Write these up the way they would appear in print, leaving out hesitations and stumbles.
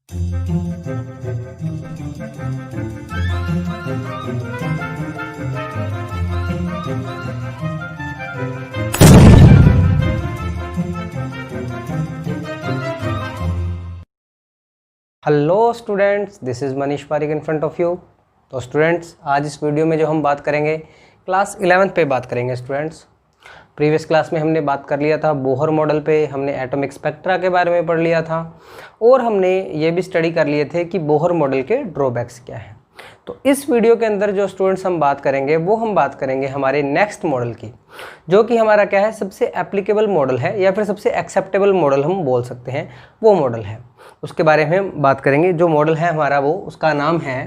Hello students, this is Manish Pareek in front of you. तो students, आज इस वीडियो में जो हम बात करेंगे क्लास 11th पे बात करेंगे। स्टूडेंट्स, प्रीवियस क्लास में हमने बात कर लिया था बोहर मॉडल पे, हमने एटॉमिक स्पेक्ट्रा के बारे में पढ़ लिया था और हमने ये भी स्टडी कर लिए थे कि बोहर मॉडल के ड्रॉबैक्स क्या हैं। तो इस वीडियो के अंदर जो स्टूडेंट्स हम बात करेंगे वो हम बात करेंगे हमारे नेक्स्ट मॉडल की, जो कि हमारा क्या है, सबसे एप्लीकेबल मॉडल है या फिर सबसे एक्सेप्टेबल मॉडल हम बोल सकते हैं, वो मॉडल है। उसके बारे में हम बात करेंगे। जो मॉडल है हमारा वो, उसका नाम है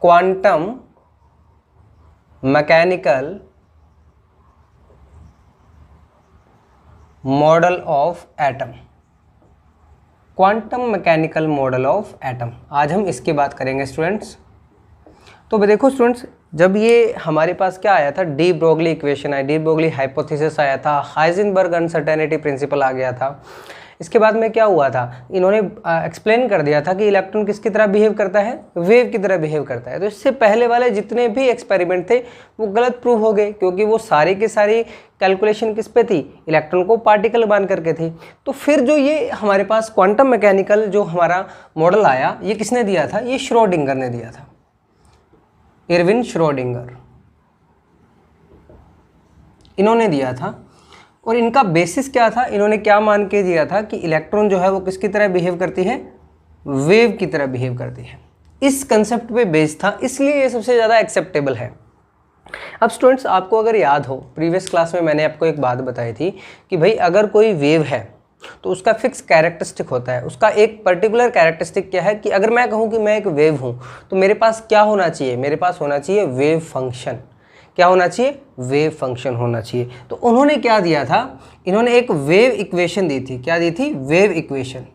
quantum mechanical model of atom. Quantum mechanical model of atom, आज हम इसकी बात करेंगे स्टूडेंट्स। तो देखो स्टूडेंट्स, जब ये हमारे पास क्या आया था, डी ब्रोगली इक्वेशन आया, डी ब्रोगली हाइपोथेसिस आया था, हाइजेनबर्ग अनसर्टेनिटी प्रिंसिपल आ गया था। इसके बाद में क्या हुआ था, इन्होंने एक्सप्लेन कर दिया था कि इलेक्ट्रॉन किसकी तरह बिहेव करता है, वेव की तरह बिहेव करता है। तो इससे पहले वाले जितने भी एक्सपेरिमेंट थे वो गलत प्रूव हो गए, क्योंकि वो सारी की सारी कैलकुलेशन किस पे थी, इलेक्ट्रॉन को पार्टिकल मान करके थी। तो फिर जो ये हमारे पास क्वांटम मैकेनिकल जो हमारा मॉडल आया, ये किसने दिया था, ये श्रोडिंगर ने दिया था, इरविन श्रोडिंगर, इन्होंने दिया था। और इनका बेसिस क्या था, इन्होंने क्या मान के दिया था कि इलेक्ट्रॉन जो है वो किसकी तरह बिहेव करती है, वेव की तरह बिहेव करती है। इस कंसेप्ट पे बेस था, इसलिए ये सबसे ज़्यादा एक्सेप्टेबल है। अब स्टूडेंट्स, आपको अगर याद हो, प्रीवियस क्लास में मैंने आपको एक बात बताई थी कि भाई अगर कोई वेव है तो उसका फिक्स कैरेक्टरिस्टिक होता है। उसका एक पर्टिकुलर कैरेक्टरिस्टिक क्या है कि अगर मैं कहूँ कि मैं एक वेव हूँ तो मेरे पास क्या होना चाहिए, मेरे पास होना चाहिए वेव फंक्शन। क्या होना चाहिए, वेव फंक्शन होना चाहिए। तो उन्होंने क्या दिया था, इन्होंने एक वेव इक्वेशन दी थी। क्या दी थी, वेव इक्वेशन,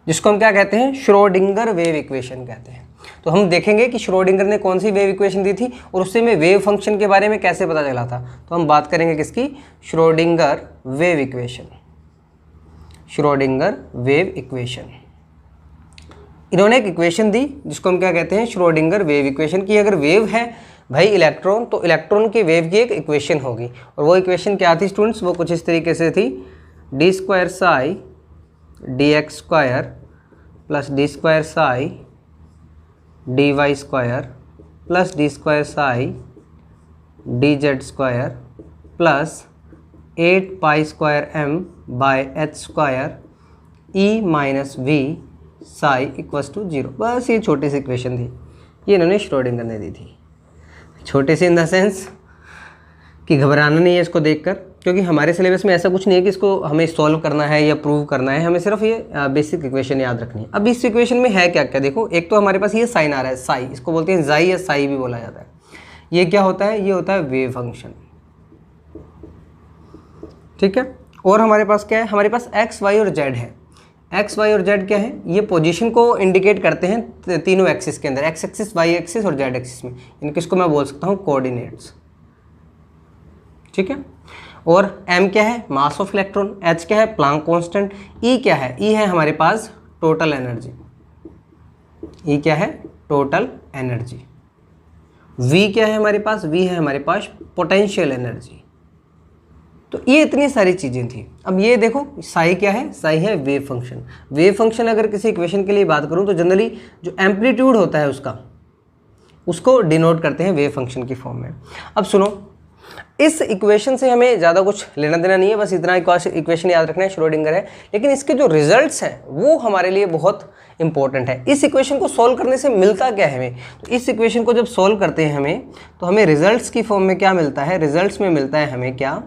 जिसको हम क्या कहते हैं, श्रोडिंगर वेव इक्वेशन कहते हैं। तो हम देखेंगे कि श्रोडिंगर ने कौन सी वेव इक्वेशन दी थी और उससे में वेव फंक्शन के बारे में कैसे पता चला था। तो हम बात करेंगे किसकी, Schrodinger wave equation, Schrodinger wave equation. इन्होंने एक इक्वेशन दी जिसको हम क्या कहते हैं, श्रोडिंगर वेव इक्वेशन की। अगर वेव है भाई इलेक्ट्रॉन, तो इलेक्ट्रॉन की वेव की एक इक्वेशन होगी। और वो इक्वेशन क्या थी स्टूडेंट्स, वो कुछ इस तरीके से थी, d square psi d x square plus d square psi d y square plus d square psi d z square plus 8 pi square m by h square E minus V psi equals to 0। बस ये छोटी सी equation थी, ये इन्होंने Schrodinger ने दी थी। छोटे से इन द सेंस कि घबराना नहीं है इसको देखकर, क्योंकि हमारे सिलेबस में ऐसा कुछ नहीं है कि इसको हमें सॉल्व करना है या प्रूव करना है, हमें सिर्फ ये बेसिक इक्वेशन याद रखनी है। अब इस इक्वेशन में है क्या क्या, देखो, एक तो हमारे पास ये साइन आ रहा है, साई, इसको बोलते हैं जाई या साई भी बोला जाता है। ये क्या होता है, ये होता है वेव फंक्शन, ठीक है। और हमारे पास क्या है, हमारे पास एक्स वाई और जेड है। एक्स वाई और जेड क्या है, ये पोजीशन को इंडिकेट करते हैं तीनों एक्सिस के अंदर, एक्स एक्सिस, वाई एक्सिस और जेड एक्सिस में। इनके इसको मैं बोल सकता हूँ कोऑर्डिनेट्स, ठीक है। और m क्या है, मास ऑफ इलेक्ट्रॉन, h क्या है, प्लांक कांस्टेंट, e क्या है, e है हमारे पास टोटल एनर्जी, e क्या है, टोटल एनर्जी, v क्या है हमारे पास, v है हमारे पास पोटेंशियल एनर्जी। तो ये इतनी सारी चीज़ें थी। अब ये देखो, साई क्या है, साई है वेव फंक्शन। वेव फंक्शन अगर किसी इक्वेशन के लिए बात करूं तो जनरली जो एम्पलीट्यूड होता है उसको डिनोट करते हैं वेव फंक्शन की फॉर्म में। अब सुनो, इस इक्वेशन से हमें ज़्यादा कुछ लेना देना नहीं है, बस इतना इक्वेशन याद रखना है, श्रोडिंगर है। लेकिन इसके जो रिजल्ट्स हैं वो हमारे लिए बहुत इंपॉर्टेंट है। इस इक्वेशन को सॉल्व करने से मिलता क्या है हमें, तो इस इक्वेशन को जब सॉल्व करते हैं हमें, तो हमें रिजल्ट्स की फॉर्म में क्या मिलता है, रिजल्ट्स में मिलता है हमें क्या,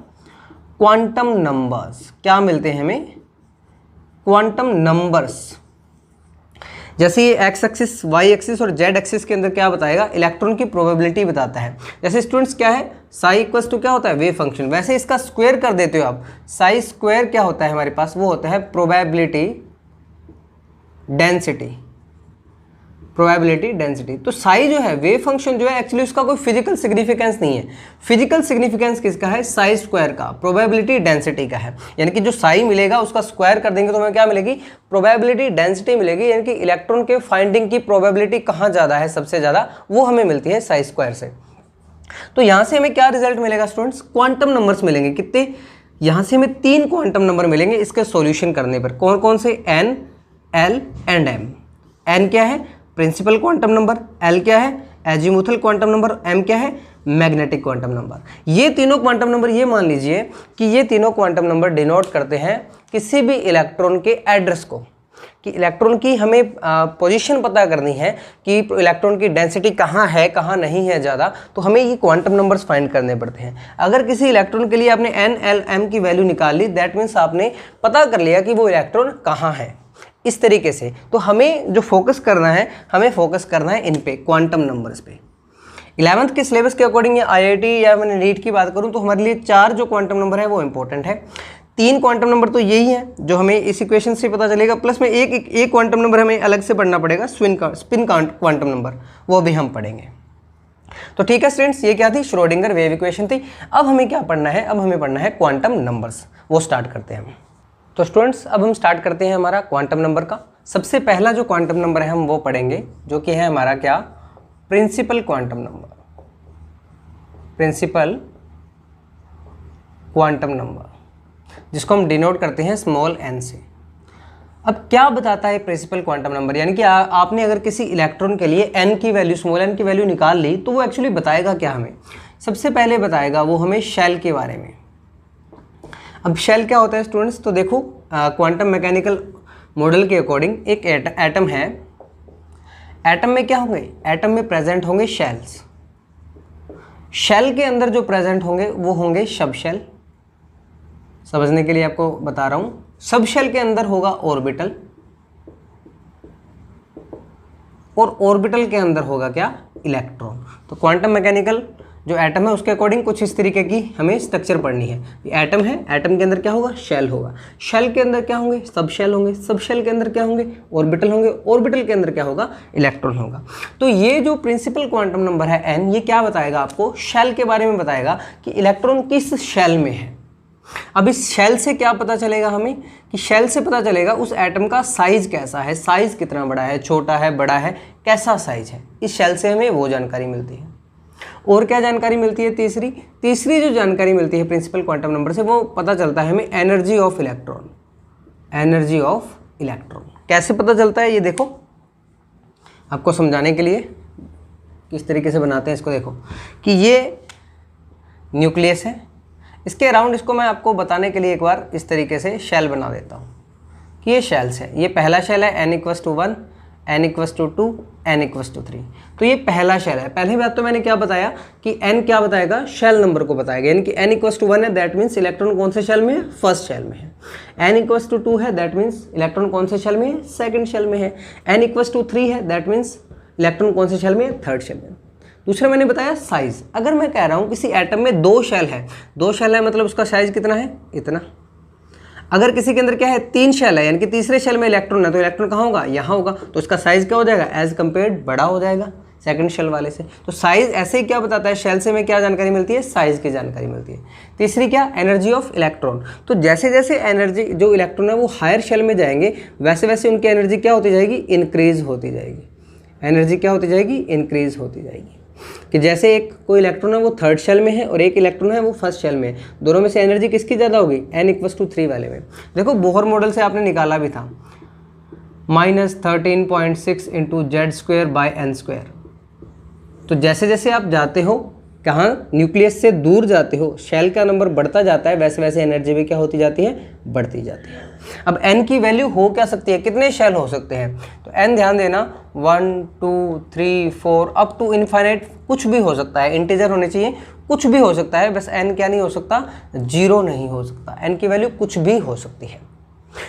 क्वांटम नंबर्स। क्या मिलते हैं हमें, क्वांटम नंबर्स। जैसे ये एक्स एक्सिस, वाई एक्सिस और जेड एक्सिस के अंदर क्या बताएगा, इलेक्ट्रॉन की प्रोबेबिलिटी बताता है। जैसे स्टूडेंट्स क्या है, साई इक्वल्स टू क्या होता है, वेव फंक्शन। वैसे इसका स्क्वायर कर देते हो आप, साई स्क्वायर क्या होता है हमारे पास, वो होता है प्रोबेबिलिटी डेंसिटी। Probability density. तो साई जो है वेव फंक्शन जो है एक्चुअली उसका कोई फिजिकल सिग्निफिकेंस नहीं है। फिजिकल सिग्निफिकेंस किसका है? साई स्क्वायर का, प्रोबेबिलिटी डेंसिटी का है। यानी कि जो साई मिलेगा उसका स्क्वायर कर देंगे तो हमें क्या मिलेगी? प्रोबेबिलिटी डेंसिटी मिलेगी। यानी कि इलेक्ट्रॉन के फाइंडिंग की प्रोबेबिलिटी कहाँ ज़्यादा है, सबसे ज़्यादा, वो हमें मिलती है साई स्क्वायर से। तो यहाँ से हमें क्या रिजल्ट मिलेगा स्टूडेंट्स? क्वांटम नंबर्स मिलेंगे। कितने? यहाँ से हमें 3 क्वांटम नंबर मिलेंगे इसके सॉल्यूशन करने पर। कौन कौन से? n, l and m। n क्या है? Principal quantum number. l क्या है? Azimuthal quantum number. m क्या है? Magnetic quantum number. ये तीनों क्वांटम नंबर, ये मान लीजिए कि ये तीनों क्वांटम नंबर डिनोट करते हैं किसी भी इलेक्ट्रॉन के एड्रेस को, कि इलेक्ट्रॉन की हमें पोजीशन पता करनी है कि इलेक्ट्रॉन की डेंसिटी कहाँ है, कहाँ नहीं है ज़्यादा, तो हमें ये क्वांटम नंबर्स फाइंड करने पड़ते हैं। अगर किसी इलेक्ट्रॉन के लिए आपने n, l, m की वैल्यू निकाल ली, दैट मीन्स आपने पता कर लिया कि वो इलेक्ट्रॉन कहाँ है। इस तरीके से तो हमें जो फोकस करना है, हमें फोकस करना है इन पे, क्वांटम नंबर्स पे। 11th के सिलेबस के अकॉर्डिंग या IIT या मैंने नीट की बात करूँ तो हमारे लिए 4 जो क्वांटम नंबर है वो इंपॉर्टेंट है। 3 क्वांटम नंबर तो यही है जो हमें इस इक्वेशन से पता चलेगा, प्लस में एक क्वांटम नंबर हमें अलग से पढ़ना पड़ेगा, स्पिन क्वांटम नंबर, वो भी हम पढ़ेंगे। तो ठीक है स्टूडेंट्स, ये क्या थी? श्रोडिंगर वेव इक्वेशन थी। अब हमें क्या पढ़ना है? अब हमें पढ़ना है क्वांटम नंबर्स। वो स्टार्ट करते हैं हम। तो स्टूडेंट्स अब हम स्टार्ट करते हैं हमारा क्वांटम नंबर का। सबसे पहला जो क्वांटम नंबर है हम वो पढ़ेंगे, जो कि है हमारा क्या? Principal quantum number. Principal quantum number, जिसको हम डिनोट करते हैं स्मॉल n से। अब क्या बताता है प्रिंसिपल क्वांटम नंबर? यानी कि आपने अगर किसी इलेक्ट्रॉन के लिए n की वैल्यू, स्मॉल n की वैल्यू निकाल ली, तो वो एक्चुअली बताएगा क्या हमें? सबसे पहले बताएगा वो हमें शेल के बारे में। अब शेल क्या होता है स्टूडेंट्स? तो देखो, क्वांटम मैकेनिकल मॉडल के अकॉर्डिंग एक एटम है। एटम में क्या होंगे? एटम में प्रेजेंट होंगे शेल्स। शेल के अंदर जो प्रेजेंट होंगे वो होंगे सब शेल। समझने के लिए आपको बता रहा हूँ, सब शेल के अंदर होगा ऑर्बिटल, और ऑर्बिटल के अंदर होगा क्या? इलेक्ट्रॉन। तो क्वांटम मैकेनिकल जो एटम है उसके अकॉर्डिंग कुछ इस तरीके की हमें स्ट्रक्चर पढ़नी है। ये एटम है, एटम के अंदर क्या होगा? शेल होगा। शेल के अंदर क्या होंगे? सब शेल होंगे। सब शेल के अंदर क्या होंगे? ऑर्बिटल होंगे। ऑर्बिटल के अंदर क्या होगा? इलेक्ट्रॉन होगा। तो ये जो प्रिंसिपल क्वांटम नंबर है n, ये क्या बताएगा आपको? शेल के बारे में बताएगा कि इलेक्ट्रॉन किस शेल में है। अब इस शेल से क्या पता चलेगा हमें? कि शेल से पता चलेगा उस एटम का साइज कैसा है, साइज कितना बड़ा है, छोटा है, बड़ा है, कैसा साइज है। इस शेल से हमें वो जानकारी मिलती है। और क्या जानकारी मिलती है? तीसरी जो जानकारी मिलती है प्रिंसिपल क्वांटम नंबर से, वो पता चलता है हमें energy of electron. Energy of electron कैसे पता चलता है? ये देखो, आपको समझाने के लिए किस तरीके से बनाते हैं इसको। देखो कि ये न्यूक्लियस है, इसके अराउंड, इसको मैं आपको बताने के लिए एक बार इस तरीके से शेल बना देता हूँ कि ये शेल्स है। ये पहला शेल है n=1, n=2, n=3। तो ये पहला शेल है। पहले बात तो मैंने क्या बताया कि n क्या बताएगा? शेल नंबर को बताएगा। यानी कि n=1 है, दैट मीन्स इलेक्ट्रॉन कौन से शेल में है? फर्स्ट शेल में है। n=2 है, दैट मीन्स इलेक्ट्रॉन कौन से शेल में है? सेकंड शेल में है। n=3 है, दैट मीन्स इलेक्ट्रॉन कौन से शेल में है? थर्ड शेल में। दूसरा मैंने बताया साइज। अगर मैं कह रहा हूँ किसी एटम में 2 शेल है, 2 शेल है मतलब उसका साइज कितना है? इतना। अगर किसी के अंदर क्या है? 3 शेल है, यानी कि तीसरे शेल में इलेक्ट्रॉन है, तो इलेक्ट्रॉन कहाँ होगा? यहाँ होगा। तो उसका साइज क्या हो जाएगा? एज कम्पेयर्ड बड़ा हो जाएगा सेकंड शेल वाले से। तो साइज ऐसे ही क्या बताता है? शेल से हमें क्या जानकारी मिलती है? साइज की जानकारी मिलती है। तीसरी क्या? Energy of electron. तो जैसे जैसे एनर्जी, जो इलेक्ट्रॉन है वो हायर शेल में जाएंगे, वैसे वैसे उनकी एनर्जी क्या होती जाएगी? इंक्रीज होती जाएगी। एनर्जी क्या होती जाएगी? इंक्रीज होती जाएगी। कि जैसे एक कोई इलेक्ट्रॉन है वो थर्ड शेल में है और एक इलेक्ट्रॉन है वो फर्स्ट शेल में है, दोनों में से एनर्जी किसकी ज़्यादा होगी? n=3 वाले में। देखो बोहर मॉडल से आपने निकाला भी था, -13.6 × Z²/n²। तो जैसे जैसे आप जाते हो कहाँ? न्यूक्लियस से दूर जाते हो, शेल का नंबर बढ़ता जाता है, वैसे वैसे एनर्जी भी क्या होती जाती है? बढ़ती जाती है। अब n की वैल्यू हो क्या सकती है? कितने शेल हो सकते हैं? तो n ध्यान देना, 1 2 3 4 अप टू इनफाइनाइट कुछ भी हो सकता है। इंटीजर होने चाहिए, कुछ भी हो सकता है, बस n क्या नहीं हो सकता? 0 नहीं हो सकता। n की वैल्यू कुछ भी हो सकती है।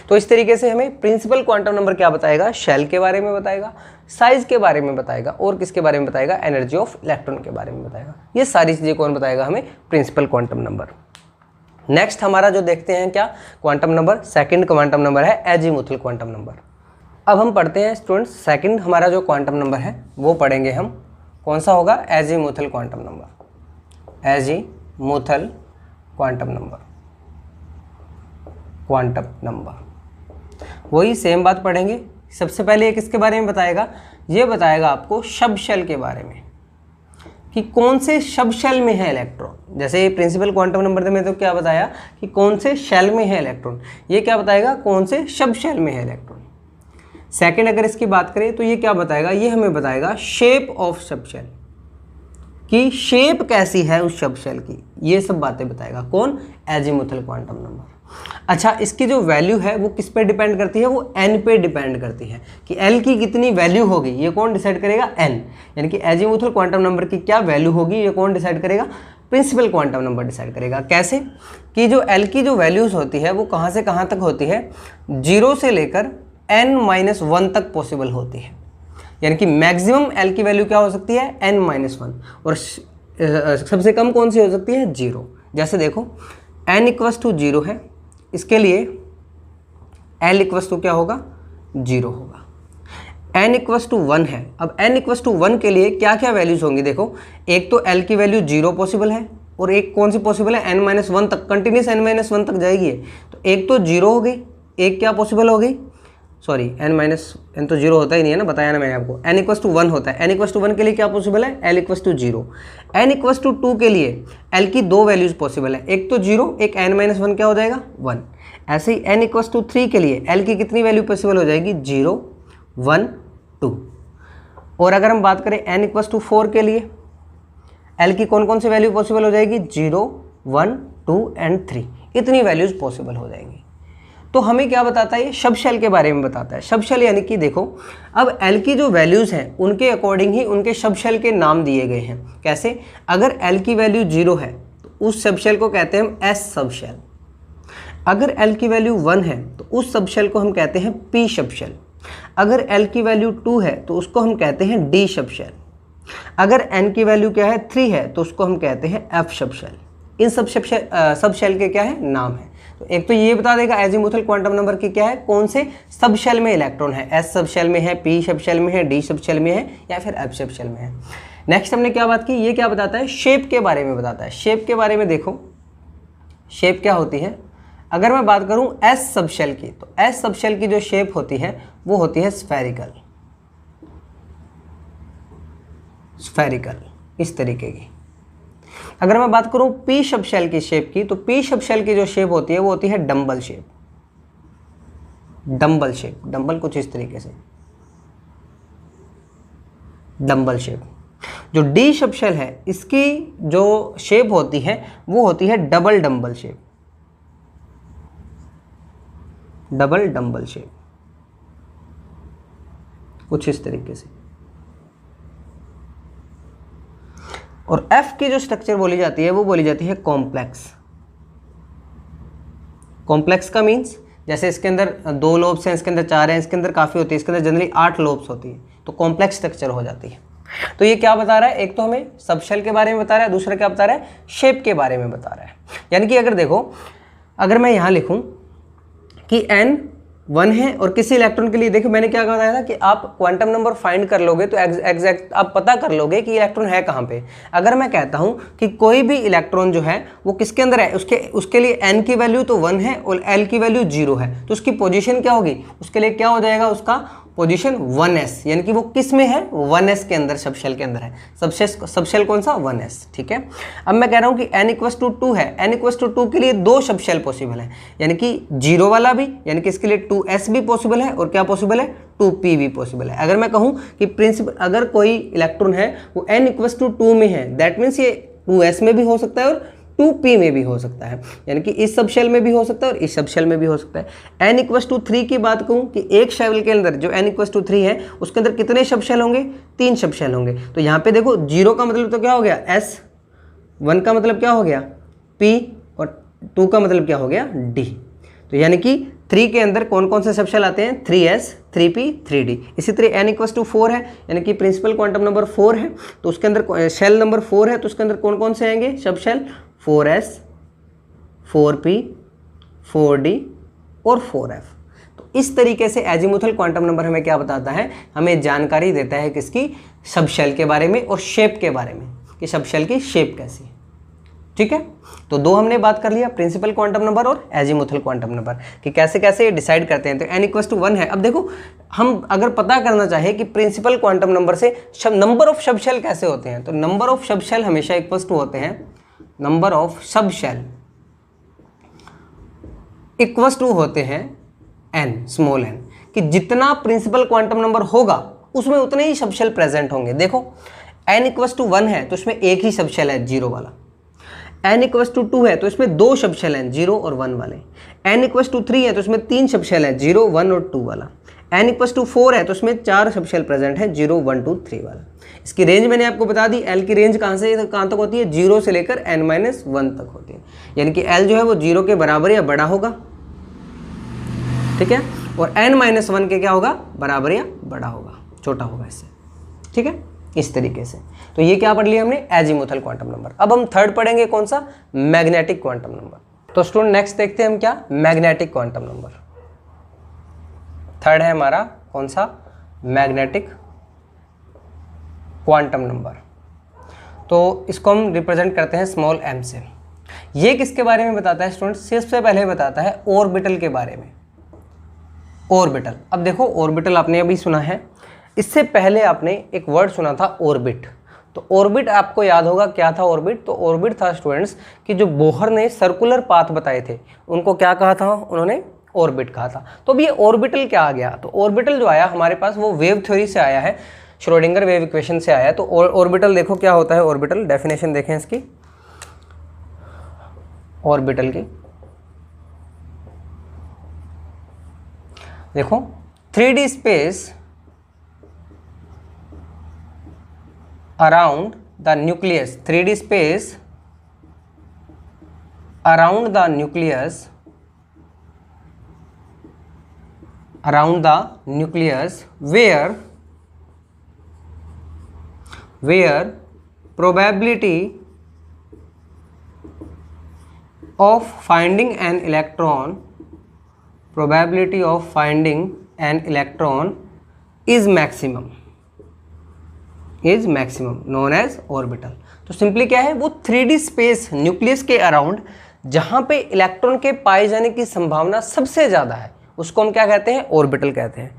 तो इस तरीके से हमें प्रिंसिपल क्वांटम नंबर क्या बताएगा? शेल के बारे में बताएगा, साइज के बारे में बताएगा, और किसके बारे में बताएगा? एनर्जी ऑफ इलेक्ट्रॉन के बारे में बताएगा। ये सारी चीज़ें कौन बताएगा हमें? Principal quantum number. नेक्स्ट हमारा जो देखते हैं क्या quantum number, second quantum number है एजीमुथल क्वांटम नंबर। अब हम पढ़ते हैं स्टूडेंट्स, सेकंड हमारा जो क्वांटम नंबर है वो पढ़ेंगे हम, कौन सा होगा, azimuthal quantum number, azimuthal quantum number, quantum number. वही सेम बात पढ़ेंगे। सबसे पहले ये किसके बारे में बताएगा, ये बताएगा आपको शब शेल के बारे में, कि कौन से शब शेल में है इलेक्ट्रॉन। जैसे ये प्रिंसिपल क्वांटम नंबर में तो क्या बताया कि कौन से शेल में है इलेक्ट्रॉन, ये क्या बताएगा कौन से शब शेल में है इलेक्ट्रॉन। सेकंड अगर इसकी बात करें तो ये क्या बताएगा, ये हमें बताएगा शेप ऑफ शब शेल, कि शेप कैसी है उस शब शेल की, ये सब बातें बताएगा कौन, एजीमुथल क्वांटम नंबर। अच्छा, इसकी जो वैल्यू है वो किस पे डिपेंड करती है, वो n पे डिपेंड करती है, कि l की कितनी वैल्यू होगी ये कौन डिसाइड करेगा, n, यानी कि एजीमुथल क्वांटम नंबर की क्या वैल्यू होगी ये कौन डिसाइड करेगा, प्रिंसिपल क्वांटम नंबर डिसाइड करेगा। कैसे, कि जो l की जो वैल्यूज़ होती है वो कहाँ से कहाँ तक होती है, 0 से लेकर n-1 तक पॉसिबल होती है, यानी कि मैक्सिमम l की वैल्यू क्या हो सकती है, n-1, और सबसे कम कौन सी हो सकती है, 0। जैसे देखो n=0 है, इसके लिए l= क्या होगा, 0 होगा। n=1 है, अब n=1 के लिए क्या क्या वैल्यूज़ होंगी, देखो एक तो l की वैल्यू 0 पॉसिबल है, और एक कौन सी पॉसिबल है, n-1 तक, कंटिन्यूस n-1 तक जाएगी है, तो एक तो 0 हो गई, एक क्या पॉसिबल हो गई, सॉरी n तो 0 होता ही नहीं है ना, बताया ना मैंने आपको, n=1 होता है, n=1 के लिए क्या पॉसिबल है, l=0। n=2 के लिए l की दो वैल्यूज़ पॉसिबल है, एक तो 0, एक n-1 क्या हो जाएगा, 1। ऐसे ही n=3 के लिए l की कितनी वैल्यू पॉसिबल हो जाएगी, 0, 1, 2। और अगर हम बात करें n=4 के लिए l की कौन कौन सी वैल्यू पॉसिबल हो जाएगी, 0, 1, 2 एंड 3, इतनी वैल्यूज़ पॉसिबल हो जाएंगी। तो हमें क्या बताता है, ये शब शेल के बारे में बताता है। शब शेल यानी कि देखो, अब l की जो वैल्यूज़ हैं उनके अकॉर्डिंग ही उनके शब शेल के नाम दिए गए हैं। कैसे, अगर l की वैल्यू 0 है तो उस सब शेल को कहते हैं हम S सब शेल, अगर l की वैल्यू 1 है तो उस सब शेल को हम कहते हैं P सब शेल, अगर ल की वैल्यू 2 है तो उसको हम कहते हैं डी सब शेल, अगर n की वैल्यू क्या है 3 है तो उसको हम कहते हैं f सब शेल। इन सब शेल के क्या है, नाम है। तो एक तो ये बता देगा एजीमुथल क्वांटम नंबर की क्या है, कौन से सब शेल में इलेक्ट्रॉन है, s सब शेल में है, p सब शेल में है, d सब शेल में है, या फिर f सब शेल में है। नेक्स्ट हमने क्या बात की, ये क्या बताता है, शेप के बारे में बताता है। शेप के बारे में देखो, शेप क्या होती है, अगर मैं बात करूं s सब शेल की, तो s सब शेल की जो शेप होती है वो होती है स्फेरिकल, स्फेरिकल इस तरीके की। अगर मैं बात करूं p सब शेल की शेप की, तो p सब शेल की जो शेप होती है वो होती है dumbbell shape, dumbbell shape, dumbbell कुछ इस तरीके से, डम्बल शेप। जो d सब शेल है इसकी जो शेप होती है वो होती है double dumbbell shape, double dumbbell shape, कुछ इस तरीके से। और F की जो स्ट्रक्चर बोली जाती है वो बोली जाती है कॉम्प्लेक्स। कॉम्प्लेक्स का मीन्स, जैसे इसके अंदर 2 लोब्स हैं, इसके अंदर 4 हैं, इसके अंदर काफ़ी होती है, इसके अंदर जनरली 8 लोब्स होती है, तो कॉम्प्लेक्स स्ट्रक्चर हो जाती है। तो ये क्या बता रहा है, एक तो हमें सब शेल के बारे में बता रहा है, दूसरा क्या बता रहा है, शेप के बारे में बता रहा है। यानी कि अगर देखो, अगर मैं यहाँ लिखूँ कि n1 है और किसी इलेक्ट्रॉन के लिए, देखो मैंने क्या बताया था कि आप क्वांटम नंबर फाइंड कर लोगे तो एग्जैक्ट आप पता कर लोगे कि इलेक्ट्रॉन है कहाँ पे। अगर मैं कहता हूँ कि कोई भी इलेक्ट्रॉन जो है वो किसके अंदर है, उसके लिए n की वैल्यू तो 1 है और l की वैल्यू 0 है, तो उसकी पोजीशन क्या होगी, उसके लिए क्या हो जाएगा, उसका पोजीशन 1s, यानी कि वो किस में है, 1s के अंदर, सब शेल के अंदर है। सब शेल कौन सा, 1s, ठीक है। अब मैं कह रहा हूँ कि n=2 है, n=2 के लिए 2 सब शेल पॉसिबल है, यानी कि 0 वाला भी, यानी कि इसके लिए 2s भी पॉसिबल है, और क्या पॉसिबल है, 2p भी पॉसिबल है। अगर मैं कहूँ कि प्रिंसिपल, अगर कोई इलेक्ट्रॉन है वो n=2 में है, दैट मीन्स ये 2s में भी हो सकता है और 2p में भी हो सकता है, यानी कि इस सब शेल में भी हो सकता है और इस सब शेल में भी हो सकता है। n=3 की बात कहूँ कि एक शेल के अंदर जो n=3 है उसके अंदर कितने सब शेल होंगे, 3 सब शेल होंगे। तो यहाँ पे देखो 0 का मतलब तो क्या हो गया s, 1 का मतलब क्या हो गया p, और 2 का मतलब क्या हो गया d। तो यानी कि 3 के अंदर कौन कौन से सब शेल आते हैं, 3s, 3p, 3d। इसी तरह n=4 है, यानी कि प्रिंसिपल क्वांटम नंबर 4 है, तो उसके अंदर शेल नंबर 4 है, तो उसके अंदर कौन कौन से आएंगे सब शेल, 4s, 4p, 4d और 4f। तो तो इस तरीके से एजीमुथल क्वांटम नंबर हमें क्या बताता है, हमें जानकारी देता है किसकी, सब शेल के बारे में और शेप के बारे में कि सब शेल की शेप कैसी है। ठीक है, तो दो हमने बात कर लिया, प्रिंसिपल क्वांटम नंबर और एजीमुथल क्वांटम नंबर, कि कैसे कैसे ये डिसाइड करते हैं। तो n=1 है। अब देखो हम अगर पता करना चाहे कि प्रिंसिपल क्वांटम नंबर से नंबर ऑफ सब शेल कैसे होते हैं, तो नंबर ऑफ सब शेल हमेशा इक्वल टू होते हैं, number of subshell equal to होते हैं n, स्मॉल n, कि जितना प्रिंसिपल क्वांटम नंबर होगा उसमें उतने ही सब शेल प्रेजेंट होंगे। देखो n=1 है तो उसमें एक ही सब शेल है, 0 वाला। n=2 है तो इसमें दो सब शेल हैं, 0 और 1 वाले। n=3 है तो इसमें तीन सब शेल हैं, 0, 1 और 2 वाला। n=4 है तो इसमें चार सब शेल प्रेजेंट है, 0, 1, 2, 3 वाला। इसकी रेंज मैंने आपको बता दी, l की रेंज कहाँ से कहाँ तक होती है, 0 से लेकर n-1 तक होती है, यानी कि l जो है वो 0 के बराबर या बड़ा होगा। ठीक है, और n-1 के क्या होगा, बराबर या बड़ा होगा, छोटा होगा इससे। ठीक है, इस तरीके से। तो ये क्या पढ़ लिया हमने, एजीमुथल क्वांटम नंबर। अब हम थर्ड पढ़ेंगे कौन सा, मैग्नेटिक क्वांटम नंबर। तो स्टूडेंट नेक्स्ट देखते हैं हम क्या, मैग्नेटिक क्वांटम नंबर। थर्ड है हमारा कौन सा, मैग्नेटिक क्वांटम नंबर। तो इसको हम रिप्रेजेंट करते हैं स्मॉल m से। ये किसके बारे में बताता है स्टूडेंट, सबसे पहले बताता है ऑर्बिटल के बारे में। ऑर्बिटल, अब देखो ऑर्बिटल आपने अभी सुना है, इससे पहले आपने एक वर्ड सुना था ऑर्बिट। तो ऑर्बिट आपको याद होगा क्या था ऑर्बिट, तो ऑर्बिट था स्टूडेंट्स कि जो बोहर ने सर्कुलर पाथ बताए थे उनको क्या कहा था, उन्होंने ऑर्बिट कहा था। तो अब ये ऑर्बिटल क्या आ गया, तो ऑर्बिटल जो आया हमारे पास वो वेव थ्योरी से आया है, श्रोडिंगर वेव इक्वेशन से आया है। तो ऑर्बिटल देखो क्या होता है, ऑर्बिटल डेफिनेशन देखें इसकी, ऑर्बिटल की देखो 3D space around the nucleus, 3D space around the nucleus, where probability of finding an electron is maximum, known as orbital। तो सिंपली क्या है, वो 3D स्पेस न्यूक्लियस के अराउंड जहां पे इलेक्ट्रॉन के पाए जाने की संभावना सबसे ज़्यादा है उसको हम क्या कहते हैं, ऑर्बिटल कहते हैं।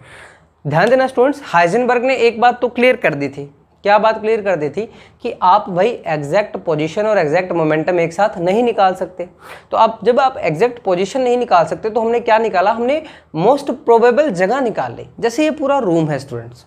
ध्यान देना स्टूडेंट्स, हाइजेनबर्ग ने एक बात तो क्लियर कर दी थी, क्या बात क्लियर कर दी थी कि आप भाई एग्जैक्ट पोजीशन और एग्जैक्ट मोमेंटम एक साथ नहीं निकाल सकते। तो आप जब आप एग्जैक्ट पोजीशन नहीं निकाल सकते तो हमने क्या निकाला, हमने मोस्ट प्रोबेबल जगह निकाल ली। जैसे ये पूरा रूम है स्टूडेंट्स,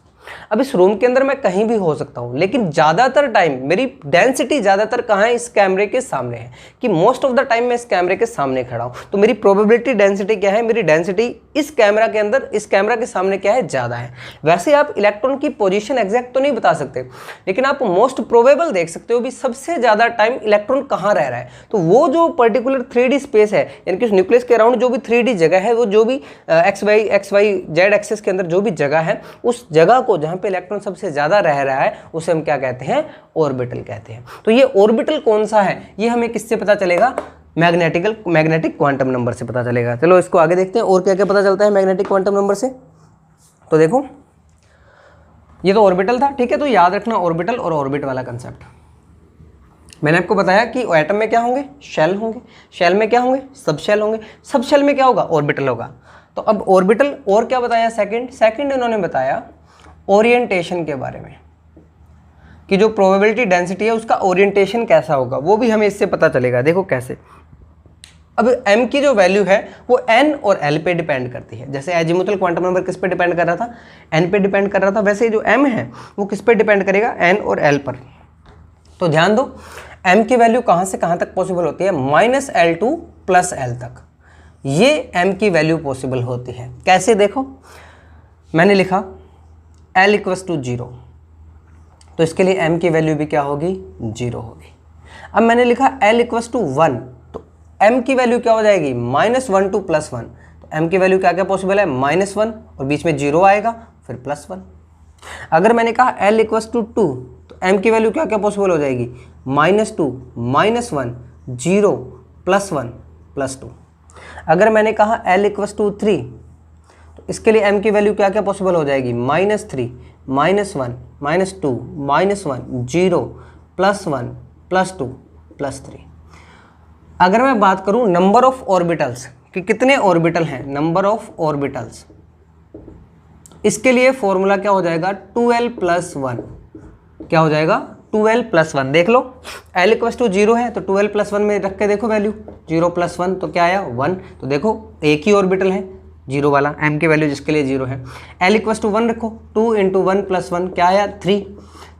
अब इस रूम के अंदर मैं कहीं भी हो सकता हूं, लेकिन ज़्यादातर टाइम मेरी डेंसिटी ज़्यादातर कहाँ है, इस कैमरे के सामने है, कि मोस्ट ऑफ द टाइम मैं इस कैमरे के सामने खड़ा हूं। तो मेरी प्रोबेबिलिटी डेंसिटी क्या है, मेरी डेंसिटी इस कैमरा के अंदर, इस कैमरा के सामने क्या है, ज़्यादा है। वैसे आप इलेक्ट्रॉन की पोजीशन एग्जैक्ट तो नहीं बता सकते, लेकिन आप मोस्ट प्रोबेबल देख सकते हो भी सबसे ज़्यादा टाइम इलेक्ट्रॉन कहाँ रह रहा है। तो वो जो पर्टिकुलर 3D स्पेस है, यानी कि उस न्यूक्लियस के अराउंड जो भी 3D जगह है, वो जो भी XY Z एक्सिस के अंदर जो भी जगह है, उस जगह को जहां पे इलेक्ट्रॉन सबसे ज्यादा रह रहा है उसे हम क्या कहते हैं, ऑर्बिटल कहते हैं। तो ये ऑर्बिटल कौन सा है, ये हमें किससे पता चलेगा, मैग्नेटिक क्वांटम नंबर से पता चलेगा। चलो इसको आगे देखते हैं और क्या क्या पता चलता है मैग्नेटिक क्वांटम नंबर से। तो देखो ये तो ऑर्बिटल था, ठीक है, तो याद रखना ऑर्बिटल और ऑर्बिट वाला कंसेप्ट। मैंने आपको बताया कि एटम में क्या होंगे, शेल होंगे, शेल में क्या होंगे, सब शेल होंगे, सब शेल में क्या होगा, ऑर्बिटल होगा। तो अब ऑर्बिटल और क्या बताया, सेकंड इन्होंने बताया ओरिएंटेशन के बारे में, कि जो प्रोबेबिलिटी डेंसिटी है उसका ओरिएंटेशन कैसा होगा, वो भी हमें इससे पता चलेगा। देखो कैसे, अब m की जो वैल्यू है वो n और l पे डिपेंड करती है। जैसे एजीमुथल क्वांटम नंबर किस पे डिपेंड कर रहा था, n पे डिपेंड कर रहा था, वैसे जो m है वो किस पे डिपेंड करेगा, n और l पर। तो ध्यान दो m की वैल्यू कहाँ से कहाँ तक पॉसिबल होती है, -L to +L तक, ये m की वैल्यू पॉसिबल होती है। कैसे, देखो मैंने लिखा L = 0, तो इसके लिए m की वैल्यू भी क्या होगी, 0 होगी। अब मैंने लिखा L = 1, तो m की वैल्यू क्या हो जाएगी, -1 to +1, तो m की वैल्यू क्या क्या पॉसिबल है, -1 और बीच में 0 आएगा फिर +1। अगर मैंने कहा L = 2, तो m की वैल्यू क्या क्या पॉसिबल हो जाएगी, -2, -1, 0, +1, +2। अगर मैंने कहा L = 3, तो इसके लिए m की वैल्यू क्या क्या पॉसिबल हो जाएगी, -3, -1, -2, -1, 0, +1, +2, +3। अगर मैं बात करूं नंबर ऑफ ऑर्बिटल्स कि कितने ऑर्बिटल हैं, नंबर ऑफ ऑर्बिटल्स, इसके लिए फॉर्मूला क्या हो जाएगा, 2l + 1। क्या हो जाएगा, 2l + 1। देख लो l = 0 है तो 2l + 1 में रख के देखो वैल्यू, 0 + 1 तो क्या आया 1। तो देखो एक ही ऑर्बिटल है 0 वाला, m की वैल्यू जिसके लिए 0 है। l = 1 रखो, 2 × 1 + 1 क्या आया 3।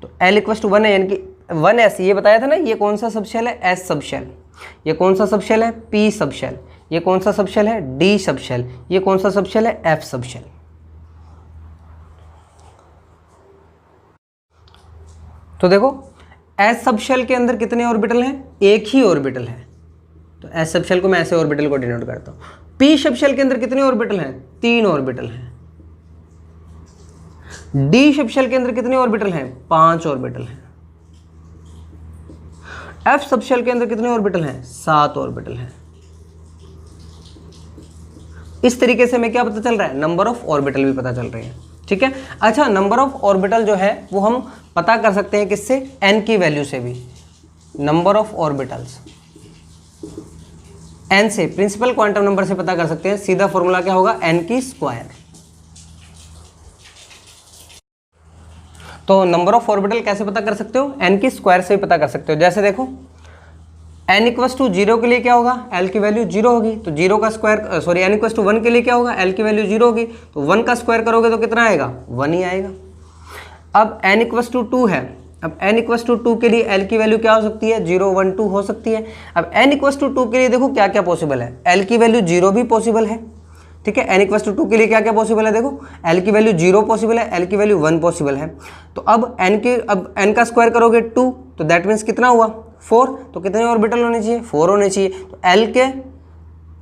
तो l = 1 है, यानी कि 1s, ये बताया था ना, ये कौन सा सबशेल है, s सबशेल। ये कौन सा सबशेल है, p सबशेल। ये कौन सा सबशेल है, d सबशेल। ये कौन सा सबशेल है, f सबशेल। तो देखो एस सबशेल के अंदर कितने ऑर्बिटल हैं, एक ही ऑर्बिटल है। तो एस सबशेल को मैं ऐसे ऑर्बिटल को डिनोट करता हूँ। पी सबशेल के अंदर कितने ऑर्बिटल हैं, 3 ऑर्बिटल हैं। डी सबशेल के अंदर कितने ऑर्बिटल हैं, 5 ऑर्बिटल हैं। एफ सबशेल के अंदर कितने ऑर्बिटल हैं, 7 ऑर्बिटल हैं। इस तरीके से हमें क्या पता चल रहा है, नंबर ऑफ ऑर्बिटल भी पता चल रहे हैं। ठीक है, अच्छा नंबर ऑफ ऑर्बिटल जो है वो हम पता कर सकते हैं किससे, n की वैल्यू से भी। नंबर ऑफ ऑर्बिटल्स n से, प्रिंसिपल क्वांटम नंबर से पता कर सकते हैं। सीधा फॉर्मूला क्या होगा, n²। तो नंबर ऑफ ऑर्बिटल कैसे पता कर सकते हो, n² से भी पता कर सकते हो। जैसे देखो n = 0 के लिए क्या होगा, l की वैल्यू 0 होगी, तो 0 का स्क्वायर, सॉरी n = 1 के लिए क्या होगा, l की वैल्यू 0 होगी, तो 1 का स्क्वायर करोगे तो कितना आएगा, 1 ही आएगा। अब n = 2 है, अब n = 2 के लिए l की वैल्यू क्या हो सकती है, 0, 1, 2 हो सकती है। अब n = 2 के लिए देखो क्या क्या पॉसिबल है, l की वैल्यू 0 भी पॉसिबल है। ठीक है, n = 2 के लिए क्या क्या पॉसिबल है, देखो l की वैल्यू 0 पॉसिबल है, l की वैल्यू 1 पॉसिबल है। तो अब n का स्क्वायर करोगे 2, तो दैट मीन्स कितना हुआ, 4। तो कितने ऑर्बिटल होने चाहिए, 4 होने चाहिए। तो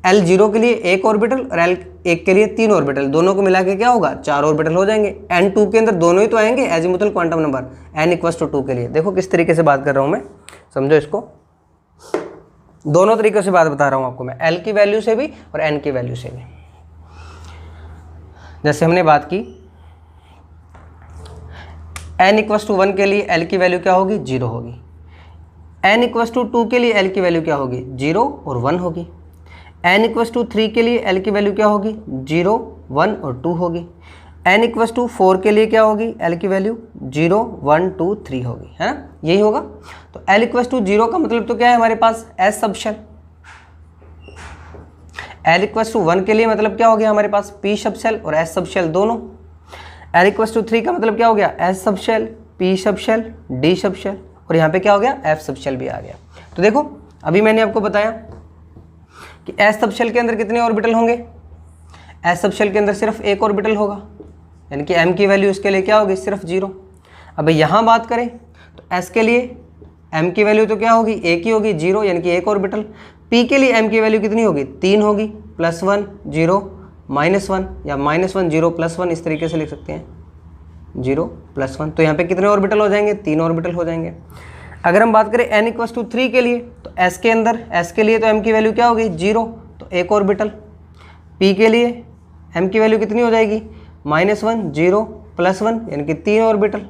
l0 के लिए 1 ऑर्बिटल और l1 के लिए 3 ऑर्बिटल, दोनों को मिला के क्या होगा, 4 ऑर्बिटल हो जाएंगे। n2 के अंदर दोनों ही तो आएंगे, एजिमुथल क्वांटम नंबर n = 2 के लिए। देखो किस तरीके से बात कर रहा हूँ मैं, समझो इसको। दोनों तरीके से बात बता रहा हूँ आपको मैं, l की वैल्यू से भी और n की वैल्यू से भी। जैसे हमने बात की n = 1 के लिए l की वैल्यू क्या होगी, 0 होगी। n = 2 के लिए l की वैल्यू क्या होगी, 0 और 1 होगी। n = 3 के लिए l की वैल्यू क्या होगी, 0, 1 और 2 होगी। n = 4 के लिए क्या होगी, l की वैल्यू 0, 1, 2, 3 होगी, है ना, यही होगा। तो l = 0 का मतलब तो क्या है हमारे पास, s सबशेल। l = 1 के लिए मतलब क्या हो गया हमारे पास, p सबशेल और s सबशेल दोनों। l = 3 का मतलब क्या हो गया, s subshell, p subshell, d subshell, और यहाँ पे क्या हो गया, f सबशेल भी आ गया। तो देखो अभी मैंने आपको बताया कि s सबशेल के अंदर कितने ऑर्बिटल होंगे, s सबशेल के अंदर सिर्फ 1 ऑर्बिटल होगा, यानी कि m की वैल्यू इसके लिए क्या होगी, सिर्फ 0। अब यहाँ बात करें तो s के लिए m की वैल्यू तो क्या होगी, 1 ही होगी, 0 यानी कि 1 ऑर्बिटल। p के लिए m की वैल्यू कितनी होगी, 3 होगी, +1, 0, -1 या -1, 0, +1, इस तरीके से लिख सकते हैं, 0, +1। तो यहाँ पे कितने ऑर्बिटल हो जाएंगे, 3 ऑर्बिटल हो जाएंगे। अगर हम बात करें n = 3 के लिए, तो s के अंदर, s के लिए तो m की वैल्यू क्या होगी, 0, तो 1 ऑर्बिटल। p के लिए m की वैल्यू कितनी हो जाएगी, -1, 0, +1 यानी कि 3 ऑर्बिटल।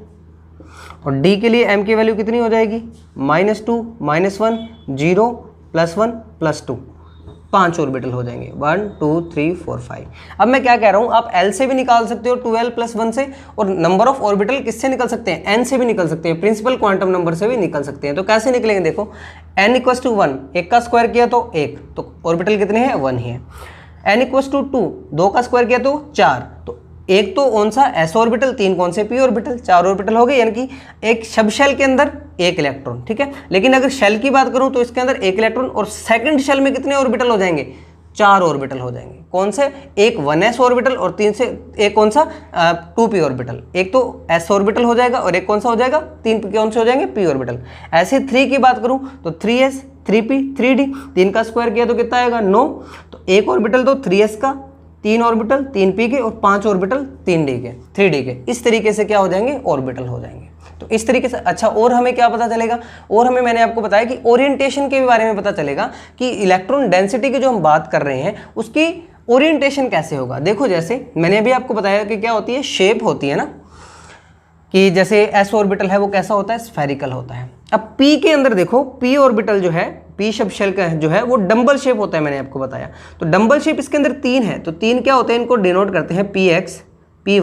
और d के लिए m की वैल्यू कितनी हो जाएगी, -2, -1, 0, +1, +2, 5 ऑर्बिटल हो जाएंगे, 1, 2, 3, 4, 5। अब मैं क्या कह रहा हूँ, आप l से भी निकाल सकते हो, 2l + 1 से, और नंबर ऑफ ऑर्बिटल किससे निकल सकते हैं, n से भी निकल सकते हैं, प्रिंसिपल क्वांटम नंबर से भी निकल सकते हैं। तो कैसे निकलेंगे, देखो n = 1, 1 का स्क्वायर किया तो 1, तो ऑर्बिटल कितने हैं, 1 ही है। n = 2, 2 का स्क्वायर किया तो 4, तो एक तो कौन सा, s ऑर्बिटल, 3 कौन से, p ऑर्बिटल, 4 ऑर्बिटल हो गए, यानी कि एक सब शेल के अंदर 1 इलेक्ट्रॉन। ठीक है, लेकिन अगर शेल की बात करूं तो इसके अंदर 1 इलेक्ट्रॉन, और सेकंड शेल में कितने ऑर्बिटल हो जाएंगे, 4 ऑर्बिटल हो जाएंगे। कौन से, एक 1s ऑर्बिटल और 3 से एक कौन सा, 2p ऑर्बिटल। एक तो s ऑर्बिटल हो जाएगा और एक कौन सा हो जाएगा, 3 कौन से हो जाएंगे, p ऑर्बिटल। ऐसे 3 की बात करूं तो 3s, 3p, 3d, 3 का स्क्वायर किया तो कितना आएगा, 9। तो एक ऑर्बिटल तो 3s का, 3 ऑर्बिटल 3p के, और 5 ऑर्बिटल 3d के, 3d के। इस तरीके से क्या हो जाएंगे, ऑर्बिटल हो जाएंगे। तो इस तरीके से, अच्छा और हमें क्या पता चलेगा, और हमें मैंने आपको बताया कि ओरिएंटेशन के बारे में पता चलेगा कि इलेक्ट्रॉन डेंसिटी की जो हम बात कर रहे हैं उसकी ओरिएंटेशन कैसे होगा, देखो जैसे मैंने अभी आपको बताया कि क्या होती है, शेप होती है ना, कि जैसे s ऑर्बिटल है वो कैसा होता है, स्फेरिकल होता है। अब p के अंदर देखो, p ऑर्बिटल जो है, p शब्द शेल का जो है वो डंबल शेप होता है, मैंने आपको बताया। तो डंबल शेप इसके अंदर 3 है, तो 3 क्या होते हैं, इनको डिनोट करते हैं px, py,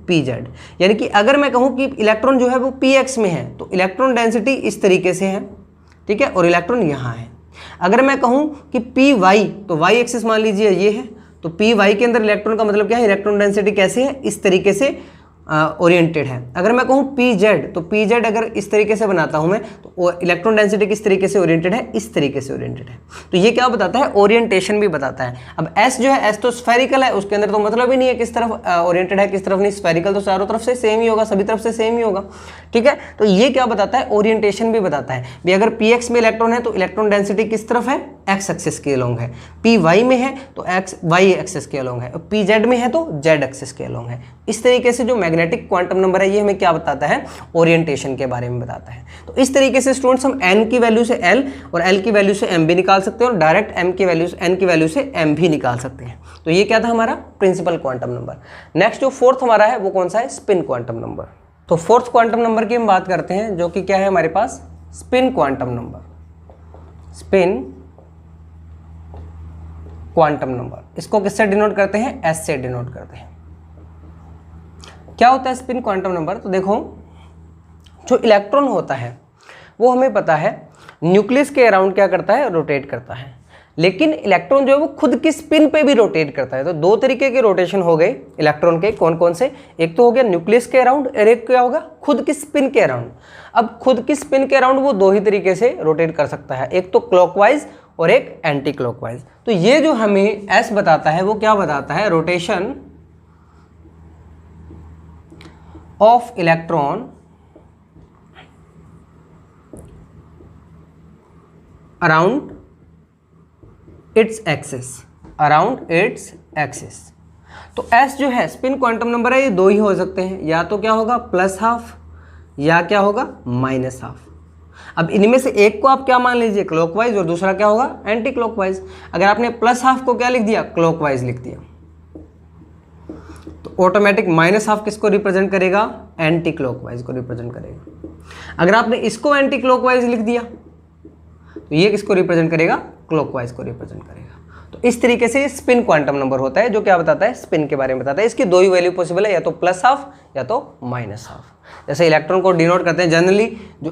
pz। यानी कि अगर मैं कहूँ कि इलेक्ट्रॉन जो है वो px में है तो इलेक्ट्रॉन डेंसिटी इस तरीके से है, ठीक है, और इलेक्ट्रॉन यहाँ है। अगर मैं कहूँ कि py, तो y एक्सिस मान लीजिए ये है, तो py के अंदर इलेक्ट्रॉन का मतलब क्या है, इलेक्ट्रॉन डेंसिटी कैसे है, इस तरीके से ओरिएंटेड है। अगर मैं कहूँ pz, तो pz अगर इस तरीके से बनाता हूँ मैं, तो इलेक्ट्रॉन डेंसिटी किस तरीके से ओरिएंटेड है, इस तरीके से ओरिएंटेड है। तो ये क्या बताता है, ओरिएंटेशन भी बताता है। अब s जो है, s तो स्फेरिकल है, उसके अंदर तो मतलब ही नहीं है किस तरफ ओरिएंटेड है किस तरफ नहीं, स्फेरिकल तो चारों तरफ से सेम ही होगा, सभी तरफ से सेम ही होगा, ठीक है। तो ये क्या बताता है, ओरिएंटेशन भी बताता है भी। अगर px में इलेक्ट्रॉन है तो इलेक्ट्रॉन डेंसिटी किस तरफ है, x एक्सिस के अलोंग है, py में है तो x y एक्सिस के अलोंग है, pz में है तो z एक्सिस के अलोंग है। इस तरीके से जो मैग्नेटिक क्वांटम नंबर है ये हमें क्या बताता है, ओरिएंटेशन के बारे में बताता है। तो इस तरीके से स्टूडेंट्स हम n की वैल्यू से l और l की वैल्यू से m भी निकाल सकते हैं और डायरेक्ट n की वैल्यू से m भी निकाल सकते हैं। तो ये क्या था हमारा प्रिंसिपल क्वांटम नंबर। नेक्स्ट जो फोर्थ हमारा है वो कौन सा है, स्पिन क्वांटम नंबर। तो फोर्थ क्वांटम नंबर की हम बात करते हैं, जो कि क्या है हमारे पास, spin quantum number. Spin quantum number, इसको किससे डिनोट करते हैं, s से डिनोट करते हैं। क्या होता है स्पिन क्वांटम नंबर, तो देखो जो इलेक्ट्रॉन होता है वो हमें पता है न्यूक्लियस के अराउंड क्या करता है, रोटेट करता है। लेकिन इलेक्ट्रॉन जो है वो खुद की स्पिन पे भी रोटेट करता है। तो दो तरीके के रोटेशन हो गए इलेक्ट्रॉन के, कौन कौन से, एक तो हो गया न्यूक्लियस के अराउंड और एक क्या होगा, खुद की स्पिन के अराउंड। अब खुद की स्पिन के अराउंड वो दो ही तरीके से रोटेट कर सकता है, एक तो क्लॉकवाइज और एक एंटी क्लॉकवाइज। तो ये जो हमें S बताता है वो क्या बताता है, rotation of electron around its axis, around its axis. तो S जो है स्पिन क्वांटम नंबर है, ये दो ही हो सकते हैं, या तो क्या होगा +½ या क्या होगा -½ अब इनमें से एक को आप क्या मान लीजिए, क्लॉकवाइज, और दूसरा क्या होगा, एंटी क्लॉकवाइज। अगर आपने +½ को क्या लिख दिया, क्लॉकवाइज लिख दिया, तो ऑटोमेटिक -½ किसको रिप्रेजेंट करेगा, एंटी क्लॉकवाइज को रिप्रेजेंट करेगा। अगर आपने इसको एंटी क्लॉकवाइज लिख दिया तो ये किसको रिप्रेजेंट करेगा, क्लॉकवाइज को रिप्रेजेंट करेगा। तो इस तरीके से स्पिन क्वांटम नंबर होता है, जो क्या बताता है, स्पिन के बारे में बताता है। इसकी दो ही वैल्यू पॉसिबल है, या तो +½ या तो -½ जैसे इलेक्ट्रॉन को डिनोट करते हैं जनरली, जो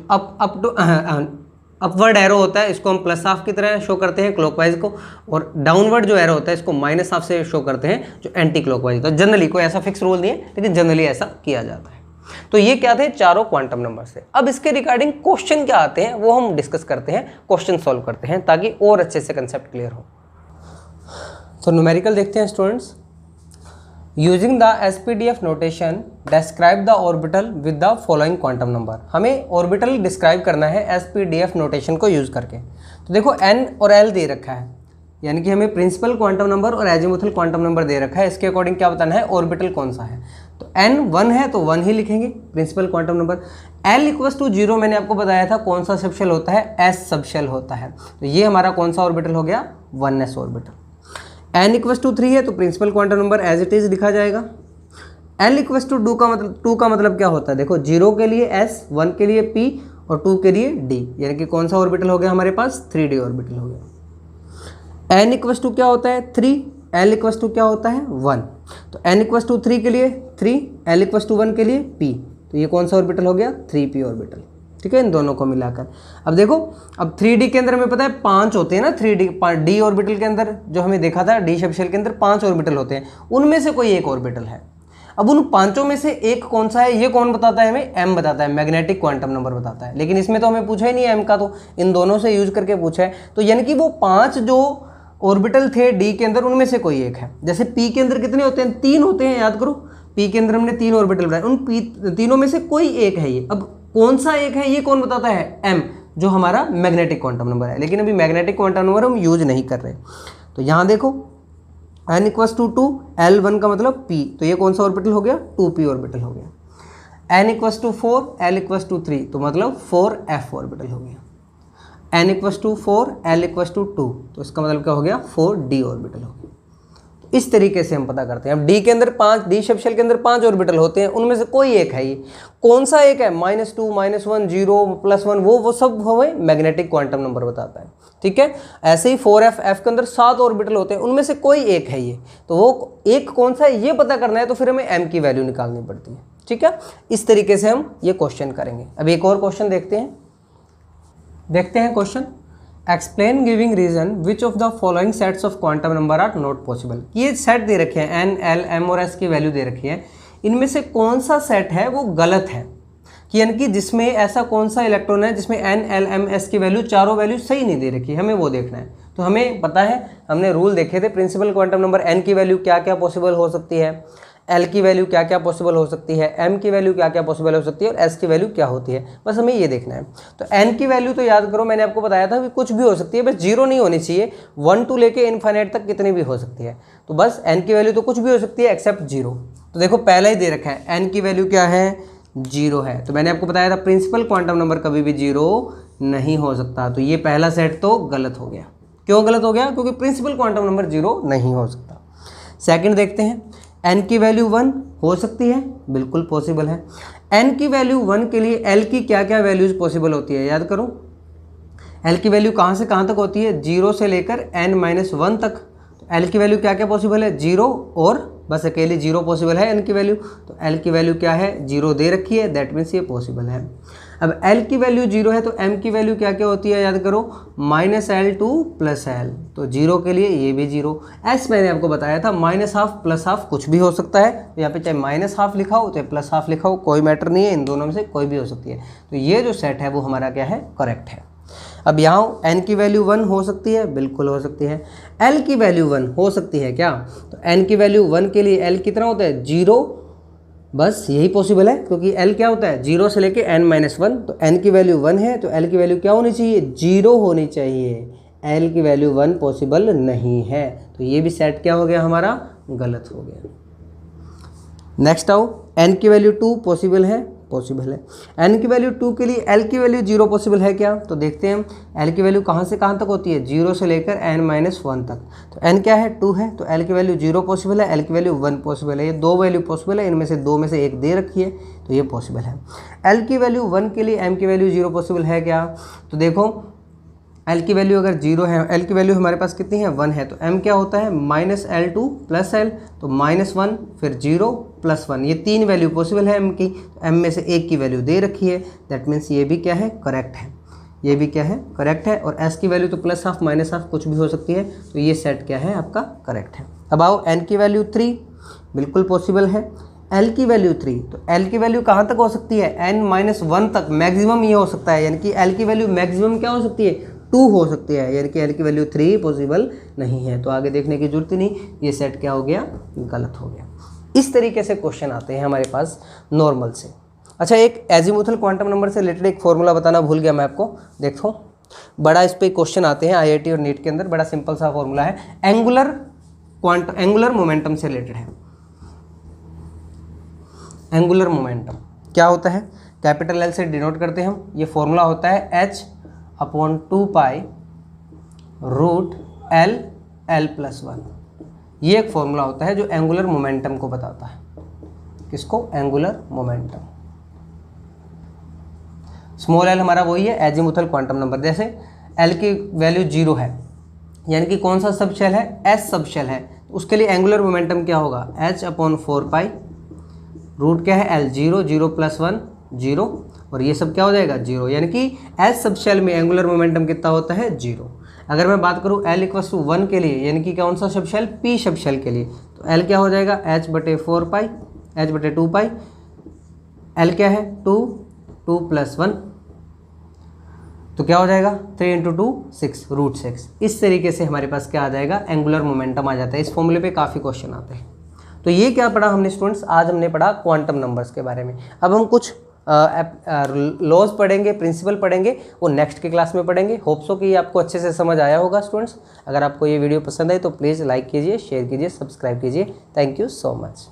अपवर्ड एरो होता है इसको हम +½ की तरह शो करते हैं क्लॉकवाइज को, और डाउनवर्ड जो एरो होता है इसको -½ से शो करते हैं जो एंटी क्लॉकवाइज। तो जनरली कोई ऐसा फिक्स रूल नहीं है, लेकिन जनरली ऐसा किया जाता है। तो ये क्या थे, चारों क्वांटम नंबर से। अब इसके रिगार्डिंग क्वेश्चन क्या आते हैं वो हम डिस्कस करते हैं, क्वेश्चन सॉल्व करते हैं, ताकि और अच्छे से कंसेप्ट क्लियर हो। तो न्यूमेरिकल देखते हैं students. Using the SPDF notation describe the orbital with the following quantum number. हमें ऑर्बिटल डिस्क्राइब करना है SPDF नोटेशन को यूज करके। तो देखो n और l दे रखा है, यानी कि हमें प्रिंसिपल क्वांटम नंबर और एजीमुथल क्वांटम नंबर दे रखा है। इसके अकॉर्डिंग क्या बताना है, ऑर्बिटल कौन सा है। तो n 1 है तो 1 ही लिखेंगे प्रिंसिपल क्वांटम नंबर। l = 0 मैंने आपको बताया था कौन सा सबशेल होता है, s सबशेल होता है। तो ये हमारा कौन सा ऑर्बिटल हो गया, 1s ऑर्बिटल। n = 3 है तो principal quantum number as it is लिखा जाएगा। l = 2 का मतलब क्या होता है, देखो 0 के लिए s, 1 के लिए p और 2 के लिए d, यानी कि कौन सा ऑर्बिटल हो गया हमारे पास, 3d ऑर्बिटल हो गया। n = क्या होता है, 3, l = क्या होता है, 1। तो n = 3 के लिए 3, l = 1 के लिए p, तो ये कौन सा ऑर्बिटल हो गया, 3p ऑर्बिटल, ठीक है, इन दोनों को मिलाकर। अब देखो, अब 3d के अंदर हमें पता है 5 होते हैं ना, 3d ऑर्बिटल के अंदर जो हमें देखा था, d सबशेल के अंदर 5 ऑर्बिटल होते हैं, उनमें से कोई एक ऑर्बिटल है। अब उन 5 में से एक कौन सा है, ये कौन बताता है हमें, m बताता है, मैग्नेटिक क्वांटम नंबर बताता है। लेकिन इसमें तो हमें पूछा ही नहीं है m का, तो इन दोनों से यूज करके पूछा है। तो यानी कि वो 5 जो ऑर्बिटल थे d के अंदर, उनमें से कोई एक है। जैसे p के अंदर कितने होते हैं, 3 होते हैं, याद करो, p के अंदर हमने 3 ऑर्बिटल बनाए, उन तीनों में से कोई एक है ये। अब कौन सा एक है ये कौन बताता है, m, जो हमारा मैग्नेटिक क्वांटम नंबर है। लेकिन अभी मैग्नेटिक क्वांटम नंबर हम यूज नहीं कर रहे। तो यहाँ देखो n = 2, l1 का मतलब p, तो ये कौन सा ऑर्बिटल हो गया, 2p ऑर्बिटल हो गया। n = 4, l = 3, तो मतलब 4f ऑर्बिटल हो गया। n = 4, l = 2, तो इसका मतलब क्या हो गया, 4d ऑर्बिटल हो गया। इस तरीके से हम पता करते हैं। अब डी के अंदर 5, डी सब शेल के अंदर 5 ऑर्बिटल होते हैं, उनमें से कोई एक है, ये कौन सा एक है? -2, -1, 0, +1, वो सब हमें मैग्नेटिक क्वांटम नंबर बताता है, ठीक है। ऐसे ही 4f, f के अंदर 7 ऑर्बिटल होते हैं, उनमें से कोई एक है ये, तो वो एक कौन सा है ये पता करना है, तो फिर हमें m की वैल्यू निकालनी पड़ती है, ठीक है। इस तरीके से हम ये क्वेश्चन करेंगे। अब एक और क्वेश्चन देखते हैं question, explain giving reason which of the following sets of quantum number are not possible. ये सेट दे रखे हैं, n, l, m और s की वैल्यू दे रखी है, इनमें से कौन सा सेट है वो गलत है, कि यानी कि जिसमें ऐसा कौन सा इलेक्ट्रॉन है जिसमें n, l, m, s की वैल्यू चारों वैल्यू सही नहीं दे रखी है, हमें वो देखना है। तो हमें पता है, हमने रूल देखे थे, प्रिंसिपल क्वांटम नंबर n की वैल्यू क्या क्या पॉसिबल हो सकती है, l की वैल्यू क्या क्या पॉसिबल हो सकती है, m की वैल्यू क्या क्या पॉसिबल हो सकती है और s की वैल्यू क्या होती है, बस हमें ये देखना है। तो n की वैल्यू तो याद करो, मैंने आपको बताया था कि कुछ भी हो सकती है, बस 0 नहीं होनी चाहिए, 1 to लेके इनफाइनाइट तक कितनी भी हो सकती है, तो बस n की वैल्यू तो कुछ भी हो सकती है एक्सेप्ट 0। तो देखो पहला ही दे रखा है, n की वैल्यू क्या है? 0 है। तो मैंने आपको बताया था प्रिंसिपल क्वांटम नंबर कभी भी 0 नहीं हो सकता, तो ये पहला सेट तो गलत हो गया। क्यों गलत हो गया? क्योंकि प्रिंसिपल क्वांटम नंबर 0 नहीं हो सकता। सेकंड देखते हैं, n की वैल्यू 1 हो सकती है, बिल्कुल पॉसिबल है। n की वैल्यू 1 के लिए l की क्या क्या वैल्यूज पॉसिबल होती है, याद करो। l की वैल्यू कहाँ से कहाँ तक होती है? 0 से लेकर n-1 तक। तो l की वैल्यू क्या क्या पॉसिबल है? 0 और बस अकेले 0 पॉसिबल है n की वैल्यू। तो l की वैल्यू क्या है? 0 दे रखी है, दैट मीन्स ये पॉसिबल है। अब l की वैल्यू 0 है तो m की वैल्यू क्या क्या होती है, याद करो, -l to +l। तो 0 के लिए ये भी 0। s मैंने आपको बताया था -12 +12 कुछ भी हो सकता है, तो यहाँ पे चाहे -12 लिखा हो चाहे +12 लिखा हो, कोई मैटर नहीं है, इन दोनों में से कोई भी हो सकती है। तो ये जो सेट है वो हमारा क्या है? करेक्ट है। अब यहाँ n की वैल्यू 1 हो सकती है, बिल्कुल हो सकती है। l की वैल्यू 1 हो सकती है क्या? तो n की वैल्यू 1 के लिए l कितना होता है? 0, बस यही पॉसिबल है, क्योंकि l क्या होता है? 0 से लेके n-1। तो n की वैल्यू 1 है तो l की वैल्यू क्या होनी चाहिए? 0 होनी चाहिए। l की वैल्यू 1 पॉसिबल नहीं है, तो ये भी सेट क्या हो गया हमारा? गलत हो गया। नेक्स्ट आओ, n की वैल्यू 2 पॉसिबल है, पॉसिबल है। n की वैल्यू 2 के लिए l की वैल्यू 0 पॉसिबल है क्या? तो देखते हैं हम l की वैल्यू कहाँ से कहाँ तक होती है? 0 से लेकर n-1 तक। तो n क्या है? 2 है, तो l की वैल्यू 0 पॉसिबल है, l की वैल्यू 1 पॉसिबल है। ये दो वैल्यू पॉसिबल है, इनमें से दो में से एक दे रखी है, तो ये पॉसिबल है। l की वैल्यू 1 के लिए m की वैल्यू 0 पॉसिबल है क्या? तो देखो l की वैल्यू अगर 0 है, l की वैल्यू हमारे पास कितनी है? 1 है, तो m क्या होता है? -l to +l। तो -1 फिर 0 +1, ये 3 वैल्यू पॉसिबल है m की, तो m में से एक की वैल्यू दे रखी है, दैट मीन्स ये भी क्या है? करेक्ट है। ये भी क्या है? करेक्ट है। और s की वैल्यू तो +12 -12 कुछ भी हो सकती है, तो ये सेट क्या है? आपका करेक्ट है। अब आओ n की वैल्यू 3, बिल्कुल पॉसिबल है। l की वैल्यू 3, तो l की वैल्यू कहाँ तक हो सकती है? n-1 तक, मैक्सिमम ये हो सकता है, यानी कि l की वैल्यू मैक्सिमम क्या हो सकती है? 2 हो सकती है, यानी कि l की वैल्यू 3 पॉसिबल नहीं है। तो आगे देखने की जरूरत ही नहीं, ये सेट क्या हो गया? गलत हो गया। इस तरीके से क्वेश्चन आते हैं हमारे पास नॉर्मल से। अच्छा, एक एजीमुथल क्वांटम नंबर से रिलेटेड एक फॉर्मूला बताना भूल गया मैं आपको, देखो बड़ा इस पे क्वेश्चन आते हैं IIT और नीट के अंदर, बड़ा सिंपल सा फॉर्मूला है, एंगुलर मोमेंटम से रिलेटेड है। एंगुलर मोमेंटम क्या होता है? कैपिटल L से डिनोट करते हैं हम, ये फॉर्मूला होता है h/2π √L+1। ये एक फॉर्मूला होता है जो एंगुलर मोमेंटम को बताता है। किसको? Angular momentum. स्मॉल l हमारा वही है एजीमुथल क्वांटम नंबर। जैसे l की वैल्यू 0 है, यानी कि कौन सा सब शेल है? s सब शेल है, उसके लिए एंगुलर मोमेंटम क्या होगा? h/4π रूट क्या है? L, 0 0 +1 0, और ये सब क्या हो जाएगा? 0, यानी कि s सब शेल में एंगुलर मोमेंटम कितना होता है? 0। अगर मैं बात करूँ l = 1 के लिए, यानी कि कौन सा सब शेल? p सब शेल के लिए, तो l क्या हो जाएगा? h/4π h/2π। l क्या है? 2 2 + 1, तो क्या हो जाएगा? 3 × 2 6 √6। इस तरीके से हमारे पास क्या आ जाएगा? एंगुलर मोमेंटम आ जाता है। इस फॉर्मूले पे काफ़ी क्वेश्चन आते हैं। तो ये क्या पढ़ा हमने स्टूडेंट्स? आज हमने पढ़ा क्वांटम नंबर्स के बारे में। अब हम कुछ लॉज पढ़ेंगे, प्रिंसिपल पढ़ेंगे, वो नेक्स्ट की क्लास में पढ़ेंगे। होप सो कि ये आपको अच्छे से समझ आया होगा स्टूडेंट्स। अगर आपको ये वीडियो पसंद आए तो प्लीज़ लाइक कीजिए, शेयर कीजिए, सब्सक्राइब कीजिए। Thank you so much.